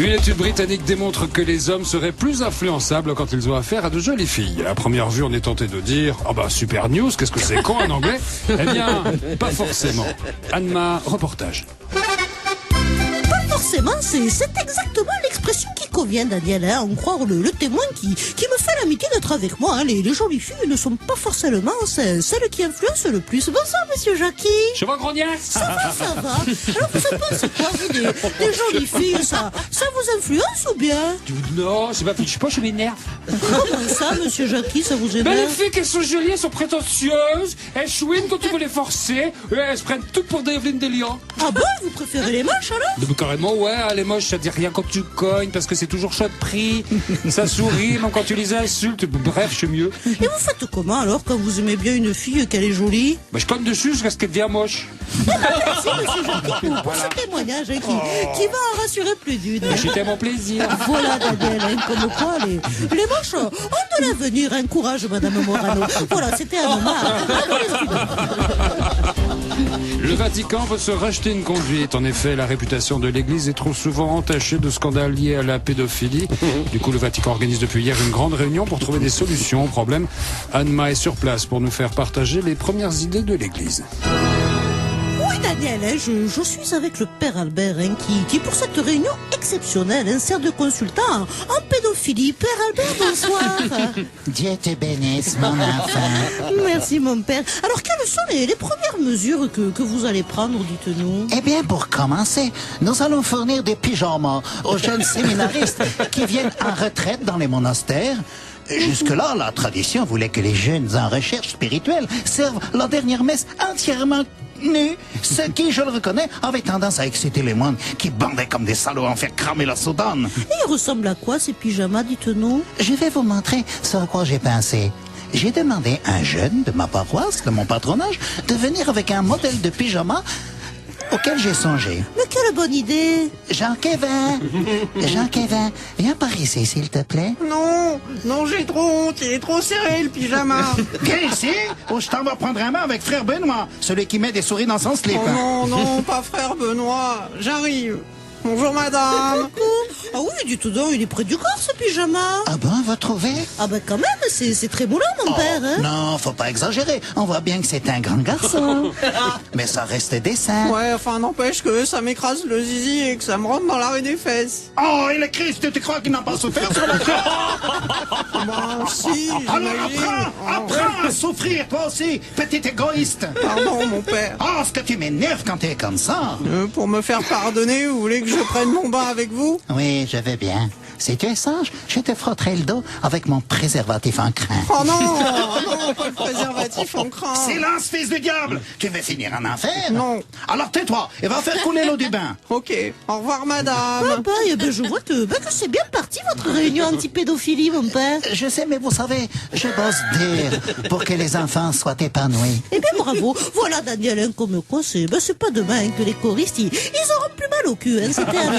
Une étude britannique démontre que les hommes seraient plus influençables quand ils ont affaire à de jolies filles. À première vue, on est tenté de dire « Ah bah super news, qu'est-ce que c'est con en anglais ?» Eh bien, pas forcément. Anma, reportage. Forcément, c'est exactement l'expression qui convient, Daniel, hein, en croire le témoin qui me fait l'amitié d'être avec moi. Hein. Les jolies filles ne sont pas forcément celles qui influencent le plus. Bonsoir, monsieur Jackie. Je vois grognasse. Ça va. Alors, vous en pensez quoi, vous, des jolies filles, ça vous influence ou bien? Non, c'est pas, je sais pas, je m'énerve. Comment ça, monsieur Jackie, ça vous énerve? Ben, les filles qu'elles sont jolies, elles sont prétentieuses, elles chouinent quand tu veux les forcer, elles se prennent toutes pour des Evelyne Delia. Ah bon, vous préférez les moches alors? Carrément, ouais, les moches, ça dit rien quand tu cognes, parce que c'est toujours chaud de prix, ça sourit, même quand tu les insultes, bref, je suis mieux. Et vous faites comment alors, quand vous aimez bien une fille qu'elle est jolie? Ben, je cogne dessus jusqu'à ce qu'elle devient moche. Merci, monsieur Jackie, pour ce témoignage hein, qui va en rassurer plus d'une. C'était mon plaisir. Voilà, Daniel, hein, comme quoi les moches ont de l'avenir. Un courage, madame Morano. Voilà, c'était un hommage. Le Vatican veut se racheter une conduite. En effet, la réputation de l'Église est trop souvent entachée de scandales liés à la pédophilie. Du coup, le Vatican organise depuis hier une grande réunion pour trouver des solutions au problème. Anma est sur place pour nous faire partager les premières idées de l'Église. Oui, Daniel, hein, je suis avec le père Albert hein, qui, pour cette réunion exceptionnelle, hein, sert de consultant en pédophilie. Père Albert, bonsoir. Dieu te bénisse, mon enfant. Merci, mon père. Alors, quelles sont les premières mesures que vous allez prendre, dites-nous? Eh bien, pour commencer, nous allons fournir des pyjamas aux jeunes séminaristes qui viennent en retraite dans les monastères. Jusque-là, la tradition voulait que les jeunes en recherche spirituelle servent la dernière messe entièrement nus, ce qui, je le reconnais, avait tendance à exciter les moines qui bandaient comme des salauds à en faire cramer la soutane. Et ils ressemblent à quoi, ces pyjamas, dites-nous? Je vais vous montrer ce à quoi j'ai pensé. J'ai demandé à un jeune de ma paroisse, de mon patronage, de venir avec un modèle de pyjama auquel j'ai songé. Mais quelle bonne idée! Jean-Kévin, viens par ici, s'il te plaît. Non, j'ai trop honte, il est trop serré, le pyjama. Viens ici, ou je t'en vais prendre un main avec frère Benoît, celui qui met des souris dans son slip. Oh non, pas frère Benoît, j'arrive. Bonjour madame. Ah oui, du tout donc, il est près du corps, ce pyjama. Ah ben, vous trouvez? Ah ben quand même, c'est très moulant, mon père. Hein? Non, faut pas exagérer. On voit bien que c'est un grand garçon. Mais ça reste décent. Ouais, enfin n'empêche que ça m'écrase le zizi et que ça me rentre dans l'arrêt des fesses. Oh, et le Christ, tu crois qu'il n'a pas souffert sur la croix? Ben si, Alors j'imagine. apprends à souffrir, toi aussi, petit égoïste. Pardon mon père. Oh, ce que tu m'énerves quand t'es comme ça. Pour me faire pardonner, vous voulez que je prenne mon bain avec vous? Oui, je vais bien. Si tu es sage, je te frotterai le dos avec mon préservatif en crin. Oh non, pas le préservatif en crin. Silence, fils du diable! Tu veux finir en enfer? Non. Alors tais-toi et va faire couler l'eau du bain. Ok, au revoir madame. Papa, eh ben, je vois que c'est bien parti, votre réunion anti-pédophilie, mon père. Je sais, mais vous savez, je bosse dur pour que les enfants soient épanouis. Eh bien, bravo. Voilà, Daniel, hein, comme quoi, c'est pas demain hein, que les choristes, ils auront plus mal au cul. Hein, c'était un